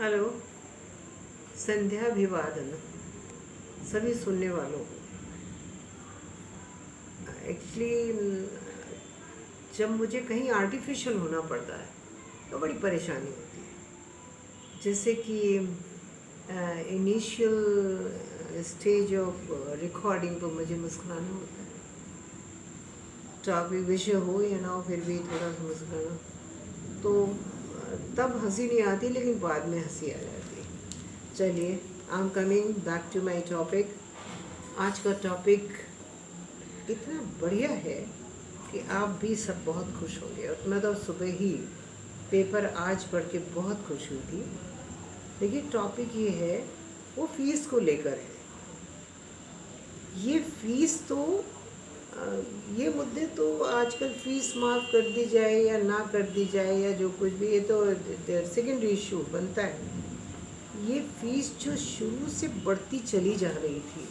Hello. संध्या अभिवादन सभी सुनने वालों को। एक्चुअली जब मुझे कहीं आर्टिफिशियल होना पड़ता है तो बड़ी परेशानी होती है। जैसे कि इनिशियल स्टेज ऑफ रिकॉर्डिंग पर मुझे मुस्कुराना होता है। टॉपिक विषय हो या ना हो, फिर भी थोड़ा सा मुस्कुराना तो तब हंसी नहीं आती, लेकिन बाद में हंसी आ जाती है। चलिए, I am coming back to my topic. आज का टॉपिक इतना बढ़िया है कि आप भी सब बहुत खुश होंगे। और मैं तो सुबह ही पेपर आज पढ़ के बहुत खुश हुई थी। लेकिन टॉपिक ये है, वो फीस को लेकर है। ये फीस तो ये मुद्दे तो आजकल फीस माफ़ कर दी जाए या ना कर दी जाए या जो कुछ भी, ये तो सेकेंडरी इशू बनता है। ये फीस जो शुरू से बढ़ती चली जा रही थी,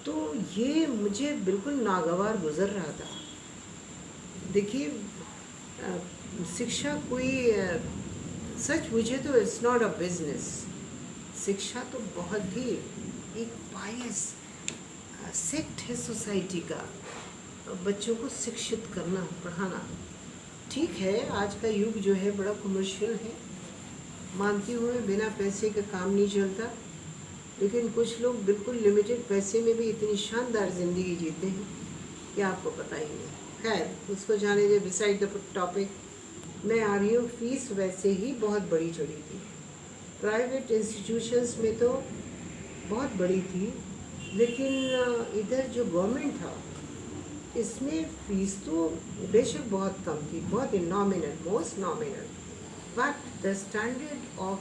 तो ये मुझे बिल्कुल नागवार गुजर रहा था। देखिए, शिक्षा कोई सच मुझे तो इट्स नॉट अ बिजनेस। शिक्षा तो बहुत ही एक पायस सेक्ट है सोसाइटी का। बच्चों को शिक्षित करना, पढ़ाना ठीक है। आज का युग जो है बड़ा कमर्शियल है, मानती हूँ मैं, बिना पैसे का काम नहीं चलता। लेकिन कुछ लोग बिल्कुल लिमिटेड पैसे में भी इतनी शानदार ज़िंदगी जीते हैं कि आपको पता ही नहीं। खैर, उसको जाने दे, बिसाइड द टॉपिक। मैं आ रही हूँ, फीस वैसे ही बहुत बड़ी चढ़ी थी। प्राइवेट इंस्टीट्यूशंस में तो बहुत बड़ी थी, लेकिन इधर जो गवर्नमेंट था, इसमें फ़ीस तो बेशक बहुत कम थी, बहुत nominal, most nominal. But the standard of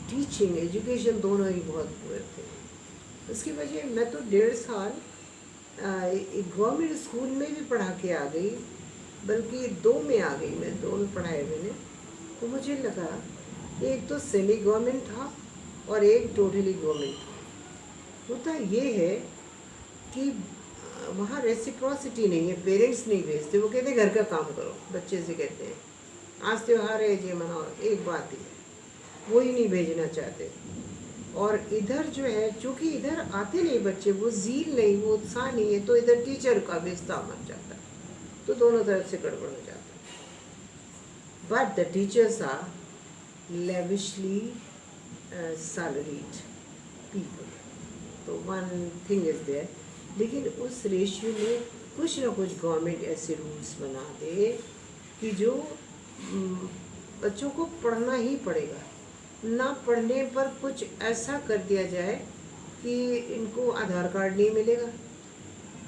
teaching, education दोनों ही बहुत बुरे थे। उसकी वजह, मैं तो 1.5 साल एक गवर्नमेंट स्कूल में भी पढ़ा के आ गई, बल्कि 2 में आ गई मैं, 2 में पढ़ाए मैंने। तो मुझे लगा एक तो सेमी गवर्नमेंट था और एक टोटली गवर्नमेंट था। होता ये है कि वहाँ रेसिप्रोसिटी नहीं है, पेरेंट्स नहीं भेजते। वो कहते घर का काम करो, बच्चे से कहते हैं आज त्योहार है ये मनाओ, एक बात ही है, वो ही नहीं भेजना चाहते। और इधर जो है, चूँकि इधर आते नहीं बच्चे, वो ज़ील नहीं, वो उत्साह नहीं है, तो इधर टीचर का भी उत्साह मर जाता है, तो दोनों तरफ से गड़बड़ हो जाता है। But the teachers are lavishly salaried people, तो वन थिंग इज़ देयर। लेकिन उस रेशियो में कुछ ना कुछ गवर्नमेंट ऐसे रूल्स बना दे कि जो बच्चों को पढ़ना ही पड़ेगा। ना पढ़ने पर कुछ ऐसा कर दिया जाए कि इनको आधार कार्ड नहीं मिलेगा,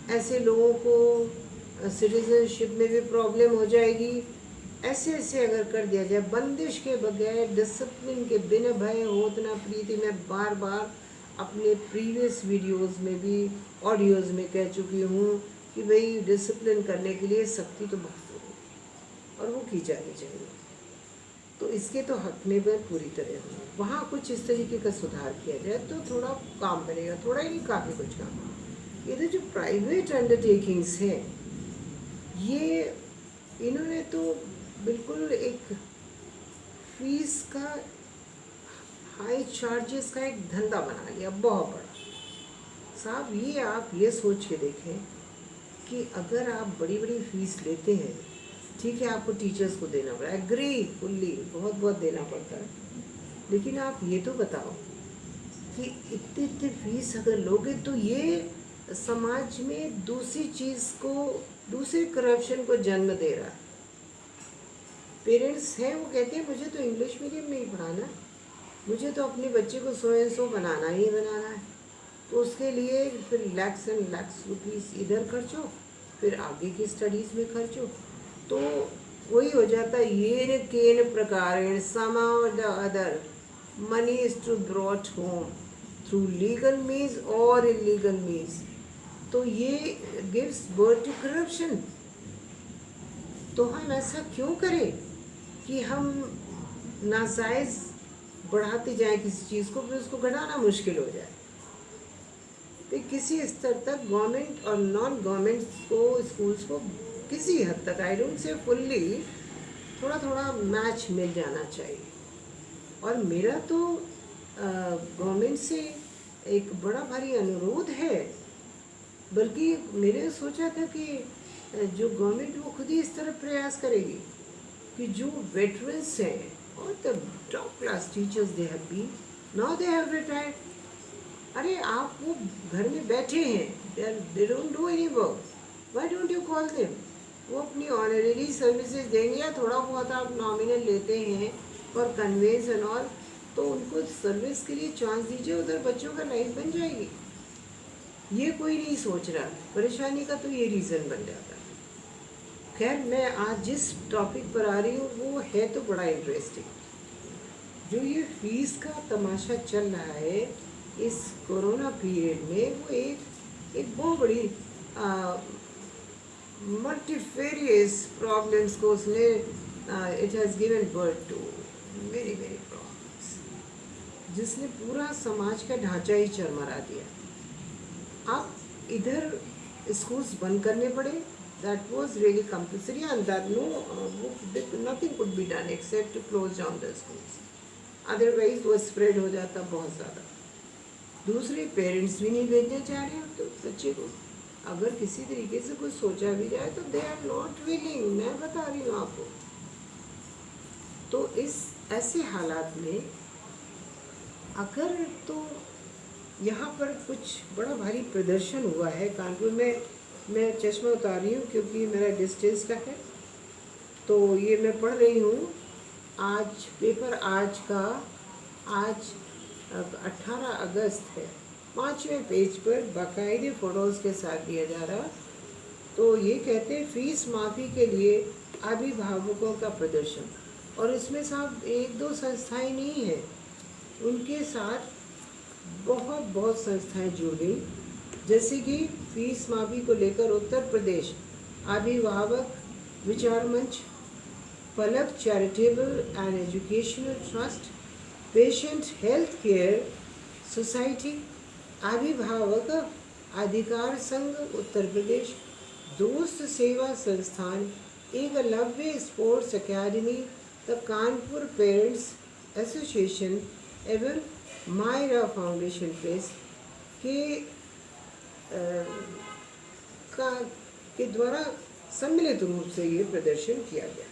ऐसे लोगों को सिटीजनशिप में भी प्रॉब्लम हो जाएगी। ऐसे ऐसे अगर कर दिया जाए, बंदिश के बगैर, डिसिप्लिन के बिना भय होत न प्रीति, मैं बार बार अपने प्रीवियस वीडियोस में भी, ऑडियोज़ में कह चुकी हूँ कि भाई डिसिप्लिन करने के लिए सख्ती तो बहुत ज़रूरी और वो की जानी चाहिए। तो इसके तो हक में मैं पूरी तरह हूँ। वहाँ कुछ इस तरीके का सुधार किया जाए तो थोड़ा काम बनेगा, थोड़ा ही नहीं, काफ़ी कुछ काम। इधर जो प्राइवेट अंडरटेकिंग्स हैं, ये इन्होंने तो बिल्कुल एक फीस का, हाई चार्जेस का एक धंधा बना लिया, बहुत बड़ा। साहब, ये आप ये सोच के देखें कि अगर आप बड़ी बड़ी फीस लेते हैं, ठीक है, आपको टीचर्स को देना पड़ा, एग्री फुल्ली, बहुत बहुत देना पड़ता है। लेकिन आप ये तो बताओ कि इतने इतने फीस अगर लोगे तो ये समाज में दूसरी चीज़ को, दूसरे करप्शन को जन्म दे रहा है। पेरेंट्स हैं, वो कहते हैं मुझे तो इंग्लिश मीडियम में ही पढ़ाना है, मुझे तो अपने बच्चे को 100 बनाना ही बनाना है। तो उसके लिए फिर लैक्स एंड लैक्स रुपीस इधर खर्चो, फिर आगे की स्टडीज़ में खर्चो। तो वही हो जाता है, येन केन प्रकारेण somehow or the other money is to brought home through legal means or illegal means। तो ये gives birth to corruption। तो हम ऐसा क्यों करें कि हम नाजायज़ बढ़ाते जाएं किसी चीज़ को, फिर उसको घटाना मुश्किल हो जाए। तो किसी स्तर तक गवर्नमेंट और नॉन गवर्नमेंट को, स्कूल्स को किसी हद तक, आई डोंट से फुल्ली, थोड़ा थोड़ा मैच मिल जाना चाहिए। और मेरा तो गवर्नमेंट से एक बड़ा भारी अनुरोध है, बल्कि मैंने सोचा था कि जो गवर्नमेंट वो खुद ही इस तरह प्रयास करेगी कि जो वेटरन्स हैं और the top class teachers they have been, now they have retired, अरे आप वो घर में बैठे हैं, they don't do any work, why don't you call them? वो अपनी ऑनरेरी सर्विसेज देंगे या थोड़ा बहुत आप नॉमिनल लेते हैं फॉर कन्वेंस एंड ऑल, तो उनको सर्विस के लिए चांस दीजिए, उधर बच्चों का लाइफ बन जाएगी। ये कोई नहीं सोच रहा, परेशानी का तो ये रीज़न बन जाता है। खैर, मैं आज जिस टॉपिक पर आ रही हूँ वो है तो बड़ा इंटरेस्टिंग। जो ये फीस का तमाशा चल रहा है इस कोरोना पीरियड में, वो एक बहुत बड़ी मल्टीफेरियस प्रॉब्लम्स को उसने it has given birth to very very problems, जिसने पूरा समाज का ढांचा ही चरमरा दिया। आप इधर स्कूल्स बंद करने पड़े, that was really compulsory, and that nothing could be done except to close down the schools, otherwise वो स्प्रेड हो जाता बहुत ज़्यादा। दूसरे पेरेंट्स भी नहीं भेजने चाह रहे हैं तो बच्चे को, अगर किसी तरीके से कुछ सोचा भी जाए तो दे आर नॉट विलिंग, मैं बता रही हूँ आपको। तो इस ऐसे हालात में अगर तो यहाँ पर कुछ बड़ा भारी प्रदर्शन हुआ है कानपुर में, मैं चश्मा उतार रही हूँ क्योंकि मेरा डिस्टेंस का है, तो ये मैं पढ़ रही हूँ आज पेपर आज का, आज 18 अगस्त है, 5वें पेज पर बाकायदे फ़ोटोज़ के साथ दिया जा रहा। तो ये कहते हैं फीस माफ़ी के लिए अभिभावकों का प्रदर्शन, और इसमें साहब एक दो संस्थाएं नहीं हैं, उनके साथ बहुत संस्थाएं जुड़ गई, जैसे कि फीस माफ़ी को लेकर उत्तर प्रदेश अभिभावक विचार मंच, Palak charitable and educational trust, patient health care society, अभिभावक अधिकार संघ उत्तर प्रदेश, दोस्त सेवा संस्थान, Eklavya sports academy, the Kanpur parents association एवं मायरा फाउंडेशन प्रेस के द्वारा सम्मिलित रूप से ये प्रदर्शन किया गया।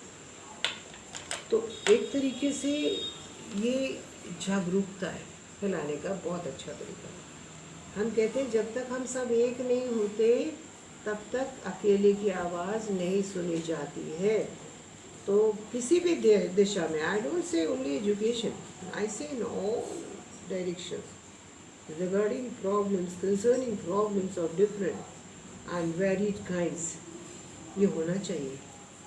तो एक तरीके से ये जागरूकता है फैलाने का बहुत अच्छा तरीका है। हम कहते हैं जब तक हम सब एक नहीं होते तब तक अकेले की आवाज़ नहीं सुनी जाती है। तो किसी भी दिशा में, I don't say only education, I say in all directions regarding problems, concerning problems of different and varied kinds, ये होना चाहिए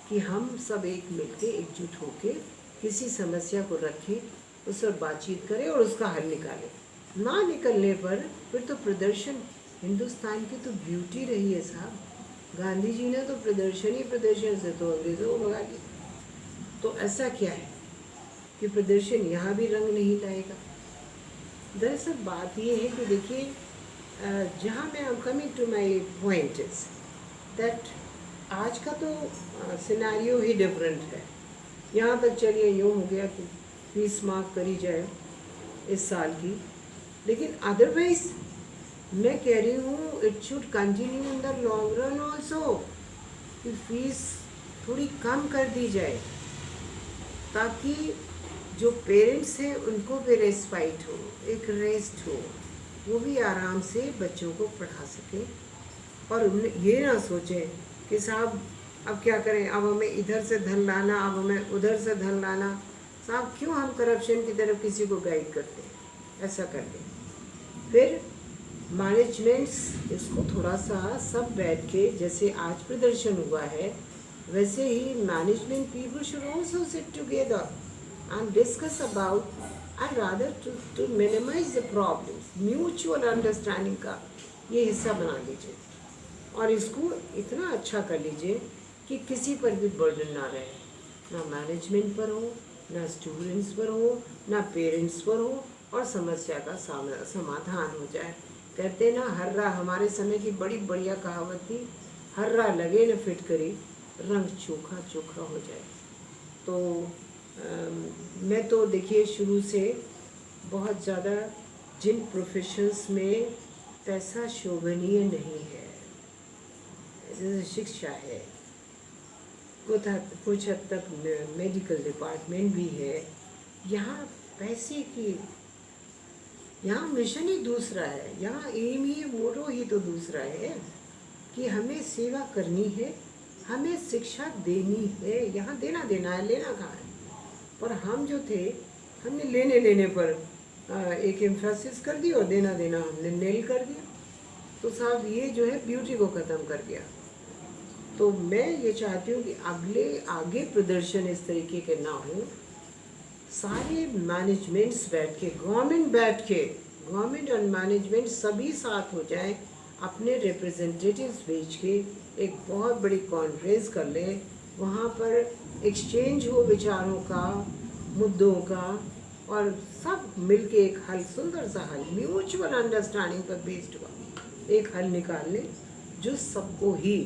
कि हम सब एक मिलके एकजुट होके किसी समस्या को रखें, उस पर बातचीत करें और उसका हल निकालें। ना निकलने पर फिर तो प्रदर्शन हिंदुस्तान की तो ब्यूटी रही है साहब। गांधी जी ने तो प्रदर्शन से तो अंग्रेज़ों को भगा दिया। तो ऐसा क्या है कि प्रदर्शन यहाँ भी रंग नहीं लाएगा? दरअसल बात ये है कि देखिए, जहाँ मैं I am coming to my point is that आज का तो सिनेरियो ही डिफरेंट है। यहाँ तक चलिए यूँ हो गया कि फीस माफ़ करी जाए इस साल की, लेकिन अदरवाइज मैं कह रही हूँ it should continue in the long run also, कि फीस थोड़ी कम कर दी जाए ताकि जो पेरेंट्स हैं उनको भी रेस्पाइट हो, एक रेस्ट हो, वो भी आराम से बच्चों को पढ़ा सकें और ये ना सोचें कि साहब अब क्या करें, अब हमें इधर से धन लाना, अब हमें उधर से धन लाना। साहब क्यों हम करप्शन की तरफ किसी को गाइड करते हैं? ऐसा कर दें। फिर मैनेजमेंट्स इसको थोड़ा सा सब बैठ के, जैसे आज प्रदर्शन हुआ है वैसे ही management people should also sit together and discuss about and rather to minimize the problems, mutual understanding का ये हिस्सा बना लीजिए और इसको इतना अच्छा कर लीजिए कि किसी पर भी बर्डन ना रहे, ना मैनेजमेंट पर हो, ना स्टूडेंट्स पर हो, ना पेरेंट्स पर हो, और समस्या का समाधान हो जाए। कहते ना, हर्रा, हमारे समय की बड़ी बढ़िया कहावत थी, हर्रा लगे न फिटकरी, रंग चोखा चोखा हो जाए। तो तो मैं तो देखिए शुरू से बहुत ज़्यादा जिन प्रोफेशंस में पैसा शोभनीय नहीं है, जैसे शिक्षा है, कुछ हद तक मेडिकल डिपार्टमेंट भी है, यहाँ पैसे की, यहाँ मिशन ही दूसरा है, यहाँ एम ही मोटो ही तो दूसरा है कि हमें सेवा करनी है, हमें शिक्षा देनी है। यहाँ देना देना है, लेना कहाँ है। पर हम जो थे, हमने लेने लेने पर एक एम्फेसिस कर दी और देना देना हमने नेल कर दिया। तो साहब ये जो है ब्यूटी को ख़त्म कर गया। तो मैं ये चाहती हूँ कि आगे प्रदर्शन इस तरीके के ना हो। सारे मैनेजमेंट्स बैठ के, गवर्नमेंट और मैनेजमेंट सभी साथ हो जाएं, अपने रिप्रेजेंटेटिव्स भेज के एक बहुत बड़ी कॉन्फ्रेंस कर ले, वहाँ पर एक्सचेंज हो विचारों का, मुद्दों का, और सब मिलके एक हल, सुंदर सा हल, म्यूचुअल अंडरस्टैंडिंग पर बेस्ड हुआ एक हल निकाल ले जो सबको ही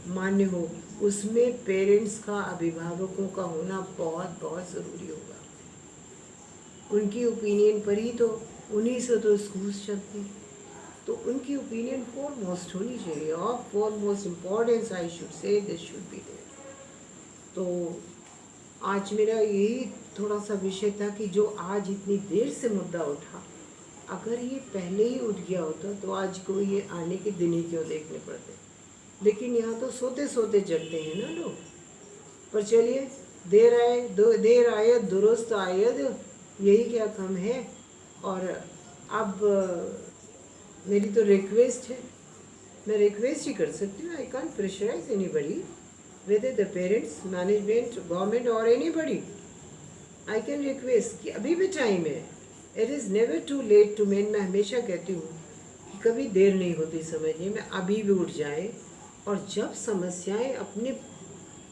मान्य हो। उसमें पेरेंट्स का, अभिभावकों का होना बहुत बहुत ज़रूरी होगा। उनकी ओपिनियन पर ही तो, उन्हीं से तो स्कूल्स चलती, तो उनकी ओपिनियन फॉरमोस्ट होनी चाहिए। और foremost importance I should say this should be there. तो आज मेरा यही थोड़ा सा विषय था कि जो आज इतनी देर से मुद्दा उठा, अगर ये पहले ही उठ गया होता तो आज को ये आने के दिन ही क्यों देखने पड़ते। लेकिन यहाँ तो सोते सोते जगते हैं ना लोग। पर चलिए, देर आए दुरुस्त आयद, यही क्या कम है। और अब मेरी तो रिक्वेस्ट है, मैं रिक्वेस्ट ही कर सकती हूँ। I can't pressurise anybody, whether the parents, management, government or anybody. I can request कि अभी भी टाइम है। It is never too late to मैं हमेशा कहती हूँ कि कभी देर नहीं होती समझने में। अभी भी उठ जाए, और जब समस्याएं अपने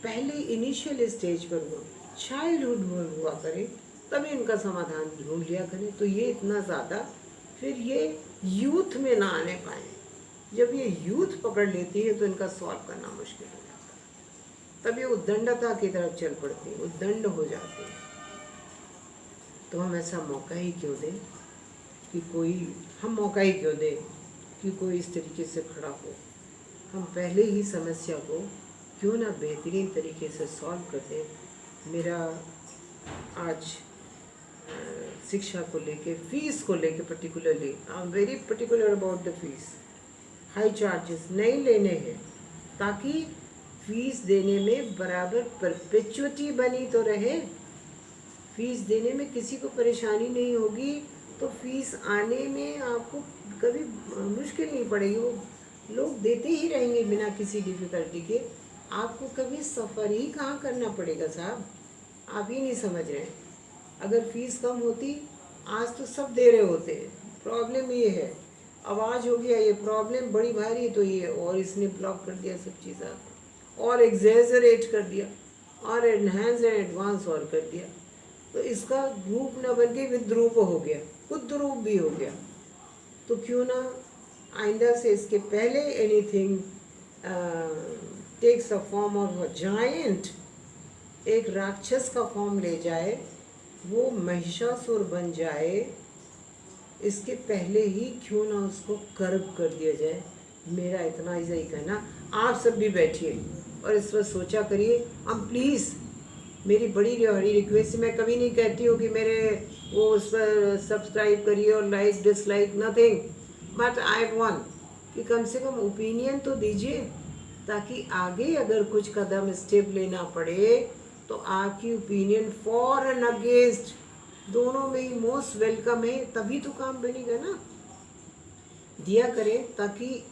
पहले इनिशियल स्टेज पर हो, चाइल्डहुड में हुआ करें, तभी इनका समाधान ढूंढ लिया करें। तो ये इतना ज़्यादा फिर ये यूथ में ना आने पाए। जब ये यूथ पकड़ लेती है तो इनका सॉल्व करना मुश्किल हो जाता है, तब ये उद्दंडता की तरफ चल पड़ती है, उद्दंड हो जाती है। तो हम ऐसा मौका ही क्यों दें कि कोई इस तरीके से खड़ा हो। हम पहले ही समस्या को क्यों ना बेहतरीन तरीके से सॉल्व कर दें। मेरा आज शिक्षा को लेके, फीस को लेके particularly, I am very particular about the fees. High charges नहीं लेने हैं, ताकि फीस देने में बराबर परपेचुअटी बनी तो रहे। फीस देने में किसी को परेशानी नहीं होगी तो फीस आने में आपको कभी मुश्किल नहीं पड़ेगी। वो लोग देते ही रहेंगे बिना किसी डिफ़िकल्टी के। आपको कभी सफ़र ही कहाँ करना पड़ेगा साहब, आप ही नहीं समझ रहे हैं। अगर फ़ीस कम होती, आज तो सब दे रहे होते। प्रॉब्लम ये है, आवाज़ हो गया ये प्रॉब्लम बड़ी भारी, तो ये और इसने ब्लॉक कर दिया सब चीज़ें, और एग्जेजरेट कर दिया, और एनहांस एंड एडवांस और कर दिया। तो इसका रूप न बन के विद्रूप हो गया, कुद्रूप भी हो गया। तो क्यों ना आइंदा से इसके पहले anything takes a form of a giant, एक राक्षस का फॉर्म ले जाए, वो महिषासुर बन जाए, इसके पहले ही क्यों ना उसको कर्ब कर दिया जाए। मेरा इतना ही सही कहना। आप सब भी बैठिए और इस पर सोचा करिए। हम प्लीज़, मेरी बड़ी रिक्वेस्ट, मैं कभी नहीं कहती हूँ कि मेरे वो उस पर सब्सक्राइब करिए और like dislike, nothing, but I want कि कम से कम ओपिनियन तो दीजिए, ताकि आगे अगर कुछ कदम स्टेप लेना पड़े तो आपकी ओपिनियन फॉर एंड अगेंस्ट दोनों में ही मोस्ट वेलकम है। तभी तो काम बनेगा ना। दिया करें ताकि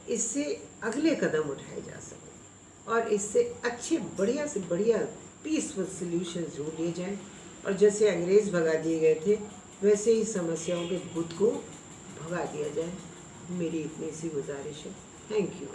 इससे अगले कदम उठाए जा सके और इससे अच्छे बढ़िया से बढ़िया पीसफुल सॉल्यूशन ढूंढ लिए जाएं। और जैसे अंग्रेज़ भगा दिए गए थे, वैसे ही समस्याओं के भूत को भगा दिया जाए। मेरी इतनी सी गुजारिश है। Thank you.